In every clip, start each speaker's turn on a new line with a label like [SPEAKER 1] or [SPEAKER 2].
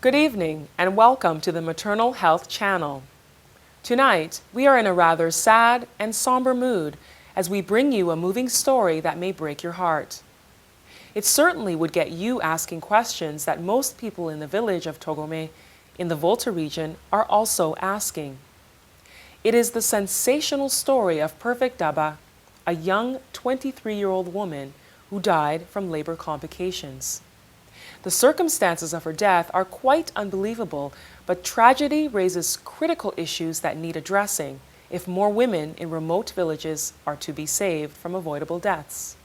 [SPEAKER 1] Good evening and welcome to the Maternal Health Channel. Tonight, we are in a rather sad and somber mood as we bring you a moving story that may break your heart. It certainly would get you asking questions that most people in the village of Torgome in the Volta region are also asking. It is the sensational story of Perfect Daba, a young 23-year-old woman who died from labor complications. The circumstances of her death are quite unbelievable, but tragedy raises critical issues that need addressing if more women in remote villages are to be saved from avoidable deaths.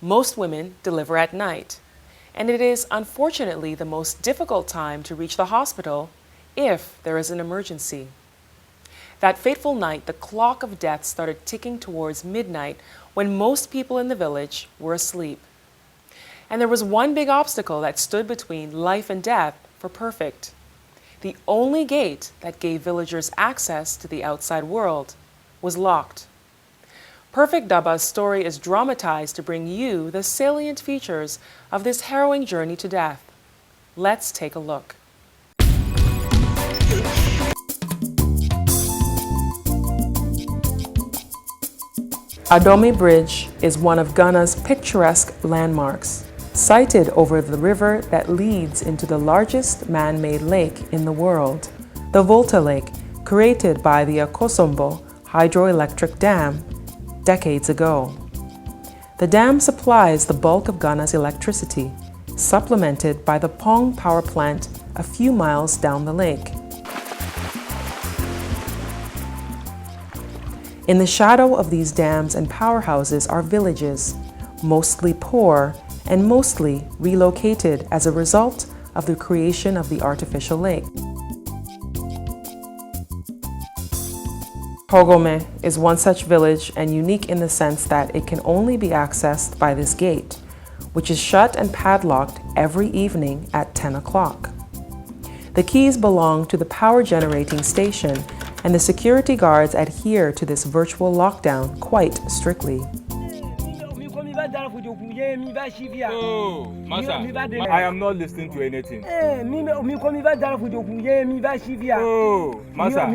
[SPEAKER 1] Most women deliver at night, and it is unfortunately the most difficult time to reach the hospital if there is an emergency. That fateful night, the clock of death started ticking towards midnight when most people in the village were asleep. And there was one big obstacle that stood between life and death for Perfect. The only gate that gave villagers access to the outside world was locked. Perfect Daba's story is dramatized to bring you the salient features of this harrowing journey to death. Let's take a look. Adomi Bridge is one of Ghana's picturesque landmarks, sited over the river that leads into the largest man-made lake in the world, the Volta Lake, created by the Akosombo hydroelectric dam decades ago. The dam supplies the bulk of Ghana's electricity, supplemented by the Kpong Power Plant a few miles down the lake. In the shadow of these dams and powerhouses are villages, mostly poor and mostly relocated as a result of the creation of the artificial lake. Torgome is one such village and unique in the sense that it can only be accessed by this gate, which is shut and padlocked every evening at 10 o'clock. The keys belong to the power generating station, and the security guards adhere to this virtual lockdown quite strictly.
[SPEAKER 2] Oh, Masa, I am not listening to anything. Oh, Masa,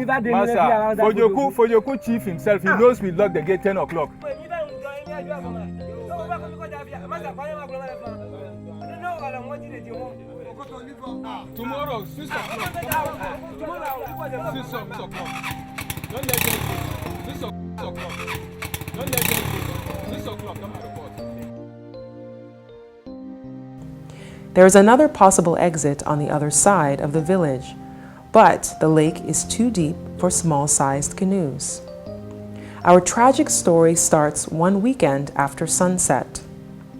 [SPEAKER 2] Fojoku chief himself, he knows we lock the gate 10 o'clock. Tomorrow, 6 o'clock. 6 o'clock. Don't let them 6 o'clock. Don't let them 6 o'clock. Come and report.
[SPEAKER 1] There is another possible exit on the other side of the village, but the lake is too deep for small-sized canoes. Our tragic story starts one weekend after sunset.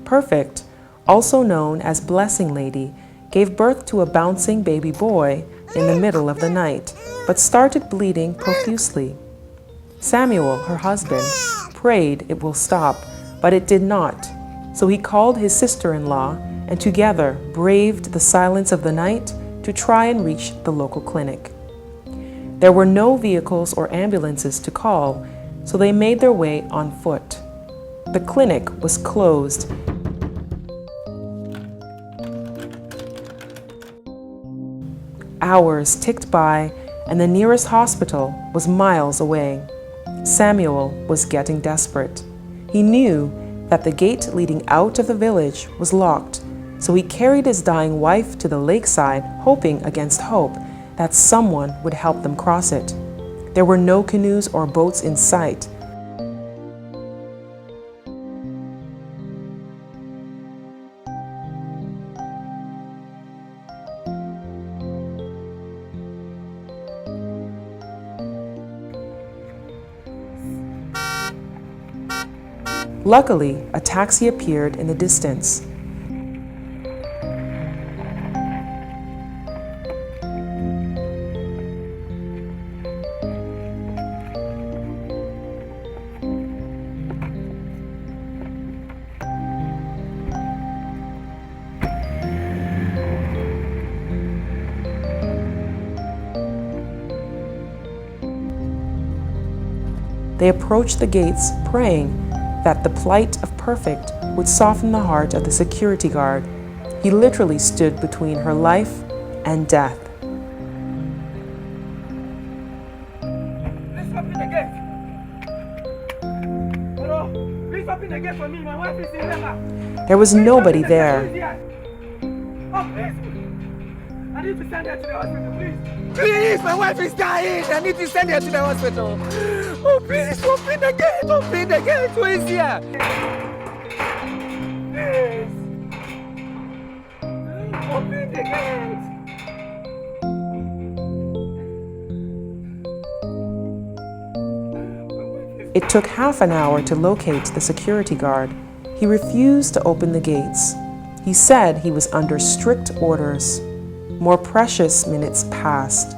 [SPEAKER 1] Perfect, also known as Blessing Lady, gave birth to a bouncing baby boy in the middle of the night, but started bleeding profusely. Samuel, her husband, prayed it will stop, but it did not, so he called his sister-in-law and together braved the silence of the night to try and reach the local clinic. There were no vehicles or ambulances to call, so they made their way on foot. The clinic was closed. Hours ticked by, and the nearest hospital was miles away. Samuel was getting desperate. He knew that the gate leading out of the village was locked, so he carried his dying wife to the lakeside, hoping against hope that someone would help them cross it. There were no canoes or boats in sight. Luckily, a taxi appeared in the distance. They approached the gates, praying that the plight of Perfect would soften the heart of the security guard. He literally stood between her life and death.
[SPEAKER 3] Please open the gate. Hello, please open the gate for me. My wife is in labor.
[SPEAKER 1] There was nobody there.
[SPEAKER 3] Oh, please. I need to send her to the hospital, please. Please, my wife is dying. I need to send her to the hospital. Oh, please, open the gate. Open the gate. Who is here? Please. Open the gate.
[SPEAKER 1] It took half an hour to locate the security guard. He refused to open the gates. He said he was under strict orders. More precious minutes passed.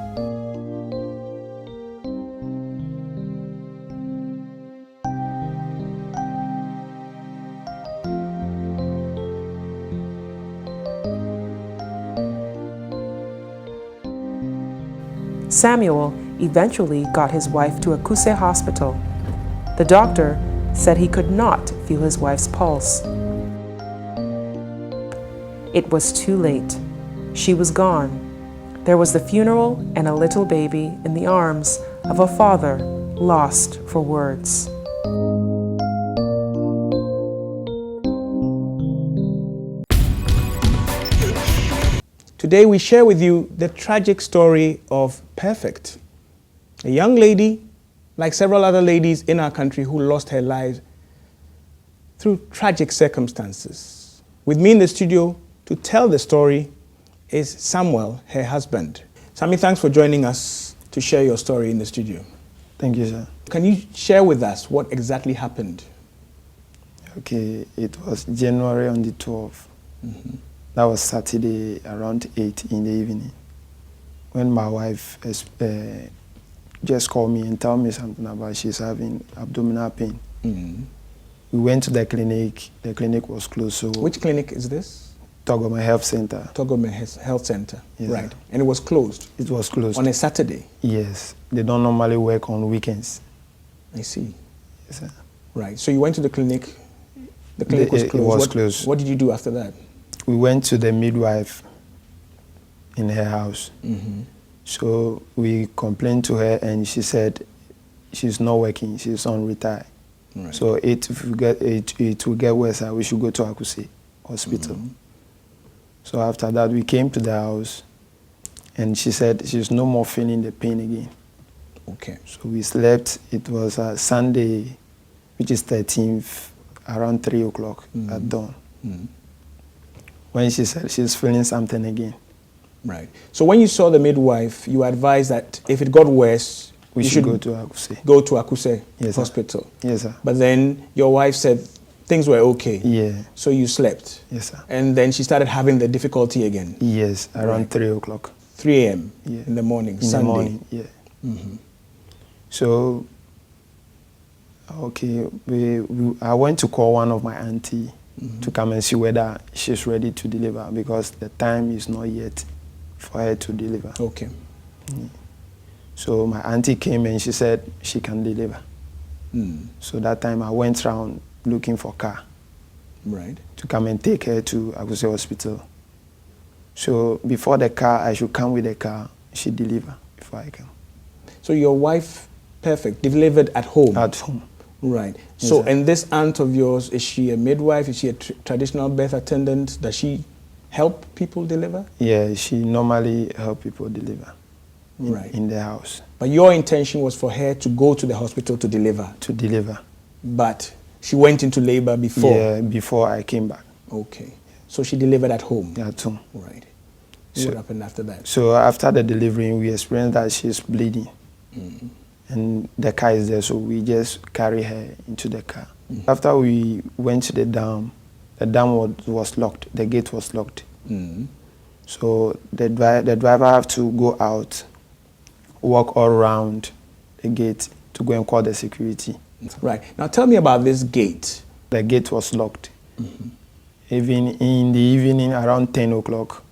[SPEAKER 1] Samuel eventually got his wife to Akuse Hospital. The doctor said he could not feel his wife's pulse. It was too late. She was gone. There was the funeral and a little baby in the arms of a father lost for words.
[SPEAKER 4] Today we share with you the tragic story of Perfect, a young lady, like several other ladies in our country, who lost her life through tragic circumstances. With me in the studio to tell the story is Samuel, her husband. Sammy, thanks for joining us to share your story in the studio.
[SPEAKER 5] Thank you, sir.
[SPEAKER 4] Can you share with us what exactly happened?
[SPEAKER 5] Okay, it was January on the 12th.
[SPEAKER 4] Mm-hmm.
[SPEAKER 5] That was Saturday around 8 in the evening, when my wife just called me and told me something about she's having abdominal pain.
[SPEAKER 4] Mm-hmm.
[SPEAKER 5] We went to the clinic. The clinic was closed. So
[SPEAKER 4] which clinic is this?
[SPEAKER 5] Torgome Health Center.
[SPEAKER 4] Torgome Health Center,
[SPEAKER 5] yes,
[SPEAKER 4] right.
[SPEAKER 5] Sir.
[SPEAKER 4] And it was closed?
[SPEAKER 5] It was closed.
[SPEAKER 4] On a Saturday?
[SPEAKER 5] Yes. They don't normally work on weekends.
[SPEAKER 4] I see.
[SPEAKER 5] Yes, sir.
[SPEAKER 4] Right. So you went to the clinic. The clinic was closed.
[SPEAKER 5] It was closed.
[SPEAKER 4] What did you do after that?
[SPEAKER 5] We went to the midwife in her house.
[SPEAKER 4] Mm-hmm.
[SPEAKER 5] So we complained to her, and she said she's not working. She's on retire.
[SPEAKER 4] Right.
[SPEAKER 5] So it will get worse. We should go to Akuse Hospital.
[SPEAKER 4] Mm-hmm.
[SPEAKER 5] So after that, we came to the house, and she said she's no more feeling the pain again.
[SPEAKER 4] Okay.
[SPEAKER 5] So we slept. It was Sunday, which is 13th, around 3 o'clock at dawn.
[SPEAKER 4] Mm-hmm.
[SPEAKER 5] When she said she's feeling something again.
[SPEAKER 4] Right. So when you saw the midwife, you advised that if it got worse,
[SPEAKER 5] we
[SPEAKER 4] you
[SPEAKER 5] should go to Akuse.
[SPEAKER 4] Go to Akuse
[SPEAKER 5] Yes,
[SPEAKER 4] Hospital.
[SPEAKER 5] Sir. Yes, sir.
[SPEAKER 4] But then your wife said things were okay.
[SPEAKER 5] Yeah.
[SPEAKER 4] So you slept.
[SPEAKER 5] Yes, sir.
[SPEAKER 4] And then she started having the difficulty again.
[SPEAKER 5] Yes, around
[SPEAKER 4] Right.
[SPEAKER 5] 3 o'clock.
[SPEAKER 4] 3 a.m.
[SPEAKER 5] Yeah.
[SPEAKER 4] in the morning,
[SPEAKER 5] In
[SPEAKER 4] Sunday.
[SPEAKER 5] the morning, yeah.
[SPEAKER 4] Mm-hmm.
[SPEAKER 5] So, okay, I went to call one of my auntie to come and see whether she's ready to deliver, because the time is not yet for her to deliver.
[SPEAKER 4] Okay.
[SPEAKER 5] So my auntie came and she said she can deliver.
[SPEAKER 4] Mm.
[SPEAKER 5] So that time I went around looking for a car
[SPEAKER 4] Right.
[SPEAKER 5] to come and take her to Akuse Hospital. So before the car, I should come with the car, she deliver before I come.
[SPEAKER 4] So your wife, Perfect, delivered at home?
[SPEAKER 5] At home.
[SPEAKER 4] Right.
[SPEAKER 5] Yes,
[SPEAKER 4] So,
[SPEAKER 5] sir.
[SPEAKER 4] and this aunt of yours, is she a midwife? Is she a traditional birth attendant? Does she help people deliver?
[SPEAKER 5] Yeah, she normally help people deliver
[SPEAKER 4] Right.
[SPEAKER 5] in the house.
[SPEAKER 4] But your intention was for her to go to the hospital to deliver?
[SPEAKER 5] To deliver.
[SPEAKER 4] But she went into labor before?
[SPEAKER 5] Yeah, before I came back.
[SPEAKER 4] Okay. So she delivered at home?
[SPEAKER 5] At home.
[SPEAKER 4] Right.
[SPEAKER 5] So-
[SPEAKER 4] What happened after that?
[SPEAKER 5] So after the delivery, we experienced that she's bleeding.
[SPEAKER 4] Mm.
[SPEAKER 5] And the car is there, so we just carry her into the car. After we went to the dam was locked, the gate was locked.
[SPEAKER 4] Mm.
[SPEAKER 5] So the driver have to go out, walk all around the gate to go and call the security.
[SPEAKER 4] Right. Now tell me about this gate.
[SPEAKER 5] The gate was locked. Even in the evening, around 10 o'clock,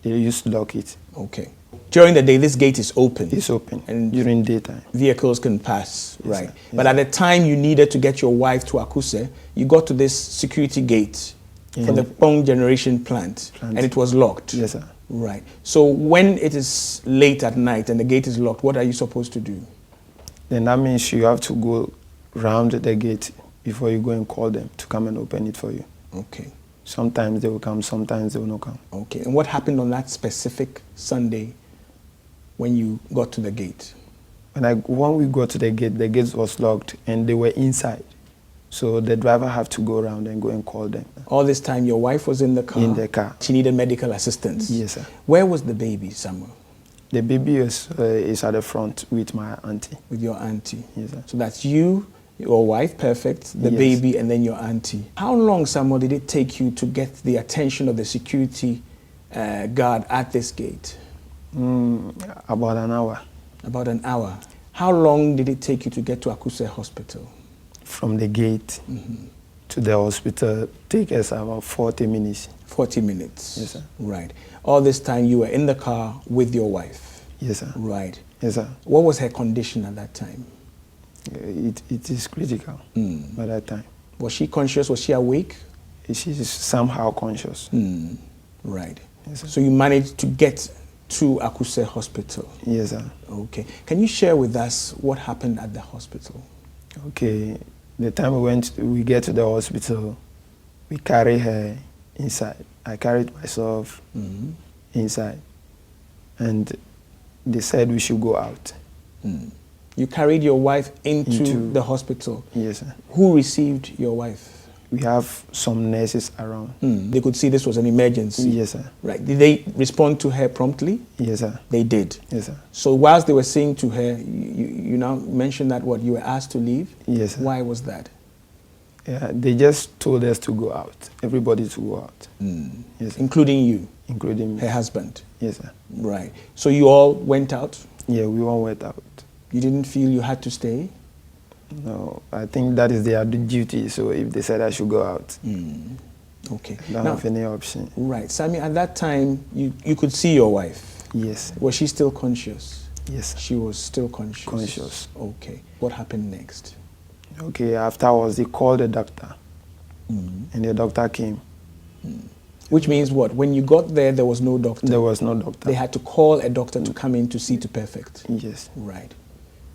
[SPEAKER 5] they used to lock it.
[SPEAKER 4] Okay. During the day, this gate is open?
[SPEAKER 5] It's open,
[SPEAKER 4] And
[SPEAKER 5] during daytime.
[SPEAKER 4] vehicles can pass,
[SPEAKER 5] Yes,
[SPEAKER 4] right?
[SPEAKER 5] sir. Yes,
[SPEAKER 4] But at the time you needed to get your wife to Akuse, you got to this security gate for the Kpong generation plant, and it was locked.
[SPEAKER 5] Yes, sir.
[SPEAKER 4] Right. So when it is late at night and the gate is locked, what are you supposed to do?
[SPEAKER 5] Then that means you have to go round the gate before you go and call them to come and open it for you.
[SPEAKER 4] Okay.
[SPEAKER 5] Sometimes they will come, sometimes they will not come.
[SPEAKER 4] Okay. And what happened on that specific Sunday when you got to the gate?
[SPEAKER 5] When we got to the gate was locked and they were inside. So the driver had to go around and go and call them.
[SPEAKER 4] All this time your wife was in the car?
[SPEAKER 5] In the car.
[SPEAKER 4] She needed medical assistance?
[SPEAKER 5] Yes, sir.
[SPEAKER 4] Where was the baby, Samuel?
[SPEAKER 5] The baby is at the front with my auntie.
[SPEAKER 4] With your auntie?
[SPEAKER 5] Yes, sir.
[SPEAKER 4] So that's you, your wife, perfect, the
[SPEAKER 5] Yes.
[SPEAKER 4] baby, and then your auntie. How long, Samuel, did it take you to get the attention of the security guard at this gate?
[SPEAKER 5] About an hour.
[SPEAKER 4] About an hour. How long did it take you to get to Akuse Hospital?
[SPEAKER 5] From the gate to the hospital, take us about 40 minutes.
[SPEAKER 4] 40 minutes?
[SPEAKER 5] Yes, sir.
[SPEAKER 4] Right. All this time you were in the car with your wife?
[SPEAKER 5] Yes, sir.
[SPEAKER 4] Right.
[SPEAKER 5] Yes, sir.
[SPEAKER 4] What was her condition at that time?
[SPEAKER 5] It is critical by that time.
[SPEAKER 4] Was she conscious? Was she awake?
[SPEAKER 5] She is somehow conscious.
[SPEAKER 4] Right.
[SPEAKER 5] Yes, sir.
[SPEAKER 4] So you managed to get to Akuse Hospital?
[SPEAKER 5] Yes, sir.
[SPEAKER 4] Okay. Can you share with us what happened at the hospital?
[SPEAKER 5] Okay. The time we get to the hospital, we carry her inside. I carried myself inside. And they said we should go out.
[SPEAKER 4] You carried your wife into the hospital?
[SPEAKER 5] Yes, sir.
[SPEAKER 4] Who received your wife?
[SPEAKER 5] We have some nurses around.
[SPEAKER 4] They could see this was an emergency?
[SPEAKER 5] Yes, sir.
[SPEAKER 4] Right. Did they respond to her promptly?
[SPEAKER 5] Yes, sir.
[SPEAKER 4] They did?
[SPEAKER 5] Yes, sir.
[SPEAKER 4] So whilst they were saying to her, you now mentioned that you were asked to leave?
[SPEAKER 5] Yes, sir.
[SPEAKER 4] Why was that?
[SPEAKER 5] Yeah, they just told us to go out. Everybody to go out. Yes, sir.
[SPEAKER 4] Including you?
[SPEAKER 5] Including me.
[SPEAKER 4] Her husband?
[SPEAKER 5] Yes, sir.
[SPEAKER 4] Right. So you all went out?
[SPEAKER 5] Yeah, we all went out.
[SPEAKER 4] You didn't feel you had to stay?
[SPEAKER 5] No, I think that is their duty. So if they said I should go out,
[SPEAKER 4] Okay.
[SPEAKER 5] I don't have any option.
[SPEAKER 4] Right. Sammy, at that time, you could see your wife?
[SPEAKER 5] Yes.
[SPEAKER 4] Was she still conscious?
[SPEAKER 5] Yes.
[SPEAKER 4] She was still conscious?
[SPEAKER 5] Conscious.
[SPEAKER 4] Okay. What happened next?
[SPEAKER 5] Okay, afterwards they called the doctor. And the doctor came.
[SPEAKER 4] Which means what? When you got there, there was no doctor?
[SPEAKER 5] There was no doctor.
[SPEAKER 4] They had to call a doctor to come in to see to perfect?
[SPEAKER 5] Yes.
[SPEAKER 4] Right.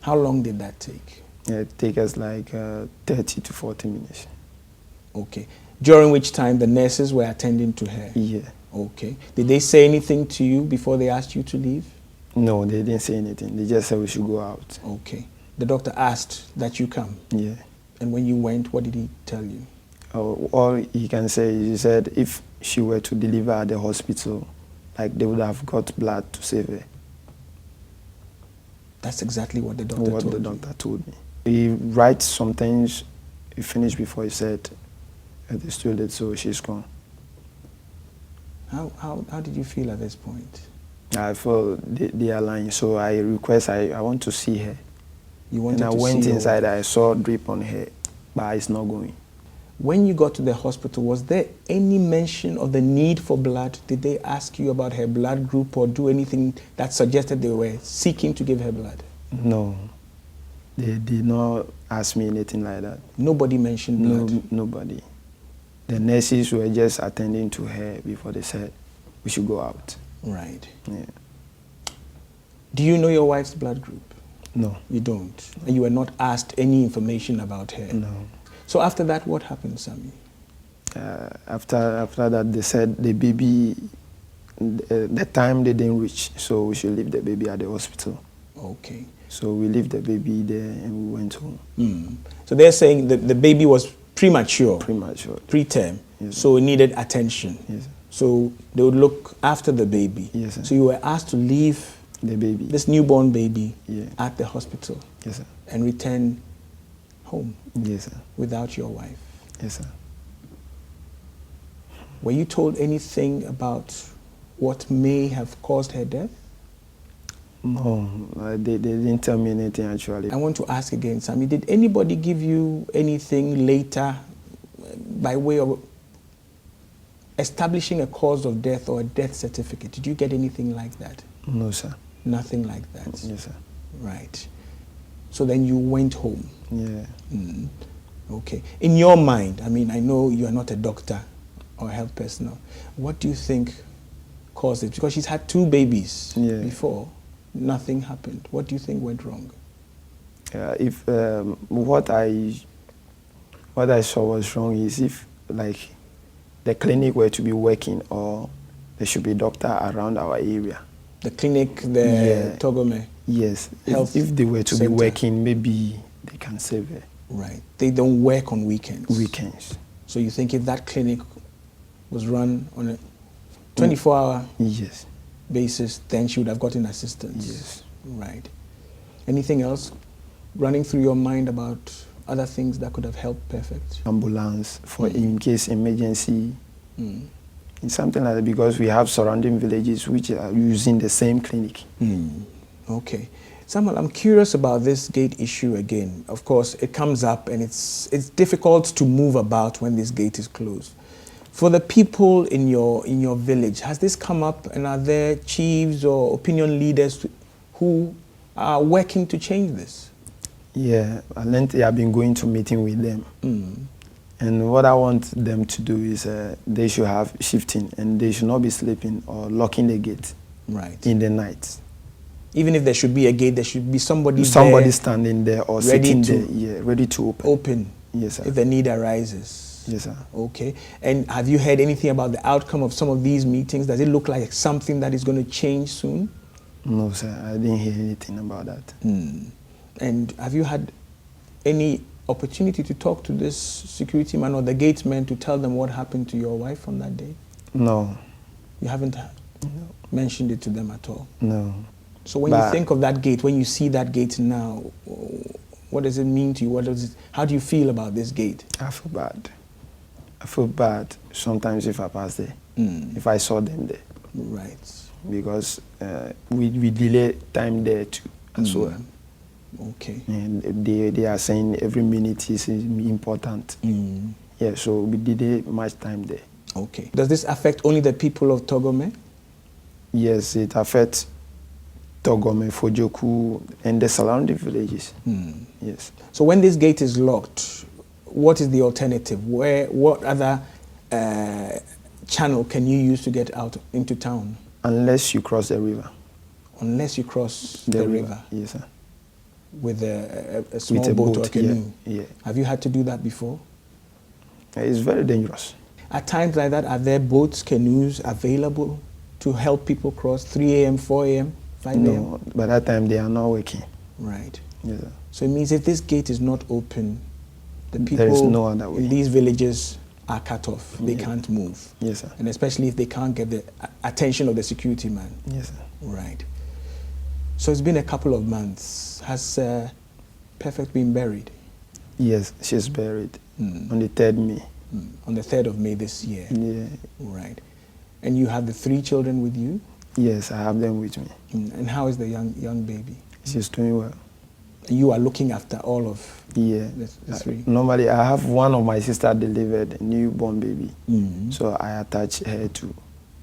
[SPEAKER 4] How long did that take?
[SPEAKER 5] Yeah, it take us like 30 to 40 minutes.
[SPEAKER 4] Okay. During which time the nurses were attending to her?
[SPEAKER 5] Yeah.
[SPEAKER 4] Okay. Did they say anything to you before they asked you to leave?
[SPEAKER 5] No, they didn't say anything. They just said we should go out.
[SPEAKER 4] Okay. The doctor asked that you come?
[SPEAKER 5] Yeah.
[SPEAKER 4] And when you went, what did he tell you?
[SPEAKER 5] All he can say is he said if she were to deliver at the hospital, like they would have got blood to save her.
[SPEAKER 4] That's exactly what the doctor told you?
[SPEAKER 5] What the doctor told me. He writes some things, he finished before he said, it is too late, so she's gone.
[SPEAKER 4] How did you feel at this point?
[SPEAKER 5] I felt they are lying, so I want to see her.
[SPEAKER 4] You wanted
[SPEAKER 5] and I
[SPEAKER 4] to
[SPEAKER 5] went
[SPEAKER 4] see
[SPEAKER 5] inside,
[SPEAKER 4] her?
[SPEAKER 5] I saw drip on her, but it's not going.
[SPEAKER 4] When you got to the hospital, was there any mention of the need for blood? Did they ask you about her blood group or do anything that suggested they were seeking to give her blood?
[SPEAKER 5] No. They did not ask me anything like that.
[SPEAKER 4] Nobody mentioned blood?
[SPEAKER 5] No, nobody. The nurses were just attending to her before they said we should go out.
[SPEAKER 4] Right.
[SPEAKER 5] Yeah.
[SPEAKER 4] Do you know your wife's blood group?
[SPEAKER 5] No.
[SPEAKER 4] You don't? And you were not asked any information about her?
[SPEAKER 5] No.
[SPEAKER 4] So after that, what happened, Sammy?
[SPEAKER 5] After that, they said the baby, the time they didn't reach, so we should leave the baby at the hospital.
[SPEAKER 4] Okay.
[SPEAKER 5] So we left the baby there and we went home.
[SPEAKER 4] So they're saying that the baby was premature?
[SPEAKER 5] Premature.
[SPEAKER 4] Preterm.
[SPEAKER 5] Yes,
[SPEAKER 4] so it needed attention.
[SPEAKER 5] Yes.
[SPEAKER 4] So they would look after the baby.
[SPEAKER 5] Yes, sir.
[SPEAKER 4] So you were asked to leave
[SPEAKER 5] the baby,
[SPEAKER 4] this newborn baby,
[SPEAKER 5] yeah,
[SPEAKER 4] at the hospital.
[SPEAKER 5] Yes, sir.
[SPEAKER 4] And return home.
[SPEAKER 5] Yes, sir.
[SPEAKER 4] Without your wife.
[SPEAKER 5] Yes, sir.
[SPEAKER 4] Were you told anything about what may have caused her death?
[SPEAKER 5] No, they didn't tell me anything actually.
[SPEAKER 4] I want to ask again, Sammy, did anybody give you anything later by way of establishing a cause of death or a death certificate? Did you get anything like that?
[SPEAKER 5] No, sir.
[SPEAKER 4] Nothing like that?
[SPEAKER 5] Yes, sir.
[SPEAKER 4] Right. So then you went home?
[SPEAKER 5] Yeah.
[SPEAKER 4] Okay. In your mind, I mean, I know you are not a doctor or a health personnel. What do you think caused it? Because she's had 2 babies
[SPEAKER 5] Yeah.
[SPEAKER 4] before. Nothing happened. What do you think went wrong?
[SPEAKER 5] If what I saw was wrong is if like the clinic were to be working, or there should be a doctor around our area.
[SPEAKER 4] The clinic, the Torgome.
[SPEAKER 5] Yes.
[SPEAKER 4] Health
[SPEAKER 5] If they were to
[SPEAKER 4] center.
[SPEAKER 5] be working, maybe they can save her.
[SPEAKER 4] Right. They don't work on weekends.
[SPEAKER 5] Weekends.
[SPEAKER 4] So you think if that clinic was run on a 24-hour
[SPEAKER 5] Yes.
[SPEAKER 4] basis, then she would have gotten assistance?
[SPEAKER 5] Yes.
[SPEAKER 4] Right. Anything else running through your mind about other things that could have helped Perfect?
[SPEAKER 5] Ambulance for in case emergency.
[SPEAKER 4] Mm.
[SPEAKER 5] It's something like that, because we have surrounding villages which are using the same clinic.
[SPEAKER 4] Okay. Samuel, I'm curious about this gate issue again. Of course, it comes up and it's difficult to move about when this gate is closed. For the people in your village, has this come up, and are there chiefs or opinion leaders who are working to change this?
[SPEAKER 5] Yeah, I have been going to meeting with them. And what I want them to do is they should have shifting, and they should not be sleeping or locking the gate in the night.
[SPEAKER 4] Even if there should be a gate, there should be somebody
[SPEAKER 5] there, standing there or
[SPEAKER 4] ready
[SPEAKER 5] sitting
[SPEAKER 4] to
[SPEAKER 5] there, ready to open. Yes, sir.
[SPEAKER 4] If the need arises.
[SPEAKER 5] Yes, sir.
[SPEAKER 4] Okay. And have you heard anything about the outcome of some of these meetings? Does it look like something that is going to change soon?
[SPEAKER 5] No, sir. I didn't hear anything about that.
[SPEAKER 4] And have you had any opportunity to talk to this security man or the gateman to tell them what happened to your wife on that day?
[SPEAKER 5] No.
[SPEAKER 4] You haven't mentioned it to them at all?
[SPEAKER 5] No.
[SPEAKER 4] So when you think of that gate, when you see that gate now, what does it mean to you? How do you feel about this gate?
[SPEAKER 5] I feel bad. I feel bad sometimes if I pass there, if I saw them there.
[SPEAKER 4] Right.
[SPEAKER 5] Because we delay time there too as well.
[SPEAKER 4] Okay.
[SPEAKER 5] And they are saying every minute is important. Yeah, so we delay much time there.
[SPEAKER 4] Okay. Does this affect only the people of Torgome?
[SPEAKER 5] Yes, it affects Torgome, Fojoku, and the surrounding villages. Yes.
[SPEAKER 4] So when this gate is locked, what is the alternative? What other channel can you use to get out into town?
[SPEAKER 5] Unless you cross the river.
[SPEAKER 4] Unless you cross the river?
[SPEAKER 5] Yes, sir.
[SPEAKER 4] With a small boat or a canoe?
[SPEAKER 5] Yeah.
[SPEAKER 4] Have you had to do that before?
[SPEAKER 5] It's very dangerous.
[SPEAKER 4] At times like that, are there boats, canoes available to help people cross 3 a.m., 4 a.m., 5 a.m.?
[SPEAKER 5] No, by that time they are not working.
[SPEAKER 4] Right.
[SPEAKER 5] Yes, sir.
[SPEAKER 4] So it means if this gate is not open, the
[SPEAKER 5] There is
[SPEAKER 4] people
[SPEAKER 5] no other way.
[SPEAKER 4] in these villages are cut off. They can't move.
[SPEAKER 5] Yes, sir.
[SPEAKER 4] And especially if they can't get the attention of the security man.
[SPEAKER 5] Yes, sir.
[SPEAKER 4] Right. So it's been a couple of months. Has Perfect been buried?
[SPEAKER 5] Yes, she's buried on the 3rd May.
[SPEAKER 4] On the 3rd of May this year?
[SPEAKER 5] Yeah.
[SPEAKER 4] Right. And you have the 3 children with you?
[SPEAKER 5] Yes, I have them with me.
[SPEAKER 4] And how is the young baby?
[SPEAKER 5] She's doing well.
[SPEAKER 4] You are looking after all of the 3?
[SPEAKER 5] Normally, I have one of my sister delivered a newborn baby. So I attach her to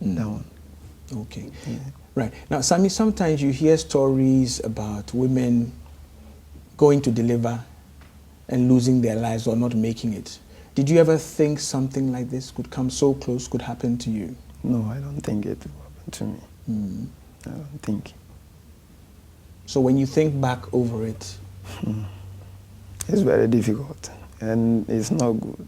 [SPEAKER 5] that one.
[SPEAKER 4] Okay.
[SPEAKER 5] Yeah.
[SPEAKER 4] Right. Now, Sammy, sometimes you hear stories about women going to deliver and losing their lives or not making it. Did you ever think something like this could come so close, could happen to you?
[SPEAKER 5] No, I don't think it will happen to me. I don't think.
[SPEAKER 4] So when you think back over it?
[SPEAKER 5] It's very difficult, and it's not good.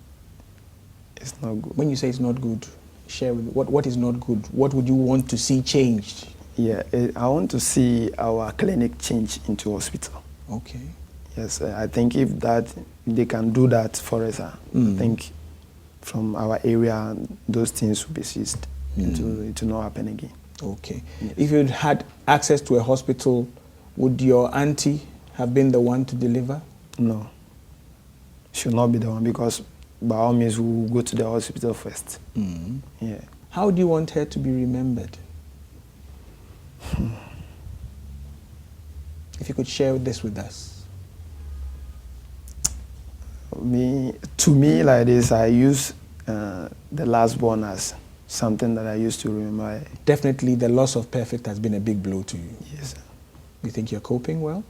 [SPEAKER 5] It's not good.
[SPEAKER 4] When you say it's not good, share with me. What is not good? What would you want to see changed?
[SPEAKER 5] Yeah, I want to see our clinic change into hospital.
[SPEAKER 4] Okay.
[SPEAKER 5] Yes, I think if they can do that for us, I think from our area, those things will be ceased. It will not happen again.
[SPEAKER 4] Okay.
[SPEAKER 5] Yes.
[SPEAKER 4] If you'd had access to a hospital, would your auntie have been the one to deliver?
[SPEAKER 5] No. Should not be the one, because by all means we will go to the hospital first. Yeah.
[SPEAKER 4] How do you want her to be remembered? If you could share this with us.
[SPEAKER 5] To me, like this, I use the last born as something that I used to remember.
[SPEAKER 4] Definitely the loss of Perfect has been a big blow to you.
[SPEAKER 5] Yes, sir.
[SPEAKER 4] You think you're coping well?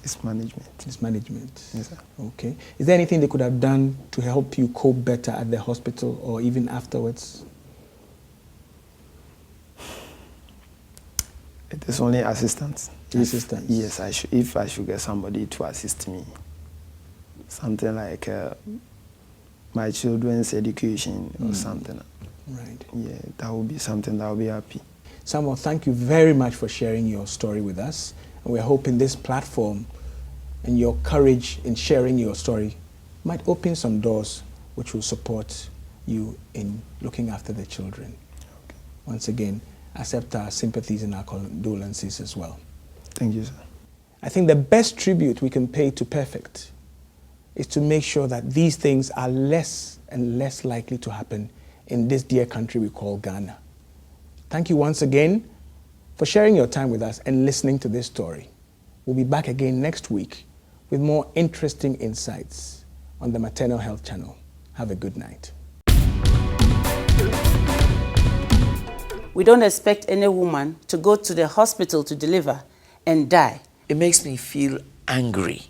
[SPEAKER 5] It's management.
[SPEAKER 4] It's management.
[SPEAKER 5] Yes, sir.
[SPEAKER 4] Okay. Is there anything they could have done to help you cope better at the hospital or even afterwards?
[SPEAKER 5] It is only assistance.
[SPEAKER 4] Assistance.
[SPEAKER 5] Yes, if I should get somebody to assist me. Something like my children's education or something.
[SPEAKER 4] Right.
[SPEAKER 5] Yeah, that would be something that will be happy.
[SPEAKER 4] Samuel, thank you very much for sharing your story with us. And we're hoping this platform and your courage in sharing your story might open some doors which will support you in looking after the children.
[SPEAKER 5] Okay.
[SPEAKER 4] Once again, accept our sympathies and our condolences as well.
[SPEAKER 5] Thank you, sir.
[SPEAKER 4] I think the best tribute we can pay to Perfect is to make sure that these things are less and less likely to happen in this dear country we call Ghana. Thank you once again for sharing your time with us and listening to this story. We'll be back again next week with more interesting insights on the Maternal Health Channel. Have a good night.
[SPEAKER 6] We don't expect any woman to go to the hospital to deliver and die.
[SPEAKER 7] It makes me feel angry.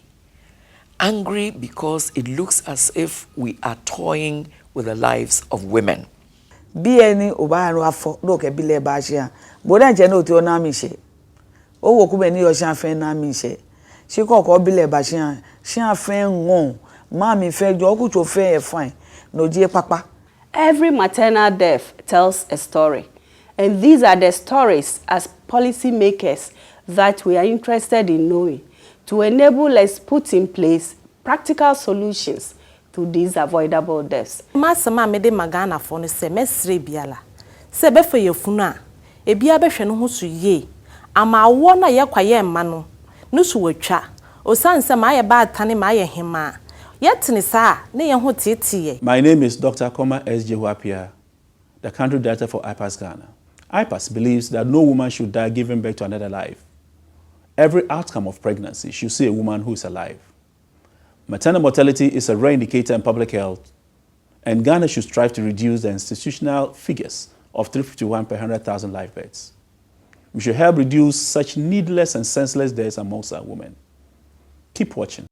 [SPEAKER 7] Angry because it looks as if we are toying with the lives of women.
[SPEAKER 8] Be any obaro afọ look e bile ba hia boda nje no ti o na mi se o wo ku be ni o sha fe na mi se si koko bile ba hia fe ngon ma mi fe jo ku cho fe e fine no je papa.
[SPEAKER 9] Every maternal death tells a story, and these are the stories as policy makers that we are interested in knowing to enable us put in place practical solutions to these avoidable deaths.
[SPEAKER 10] Masama mede magana fo no se mesre biala se be fe yefunu a e bia be hwe no ho so ye ama wo na ye kwaye mma no no so watwa osanse ma ye ba atane ma ye hema yetini sa ne ye ho tete.
[SPEAKER 11] My name is Dr. Koma S.J. Huapia, the country director for IPAS Ghana. IPAS believes that no woman should die giving birth to another life. Every outcome of pregnancy should see a woman who is alive. Maternal mortality is a rare indicator in public health, and Ghana should strive to reduce the institutional figures of 351 per 100,000 live births. We should help reduce such needless and senseless deaths amongst our women. Keep watching.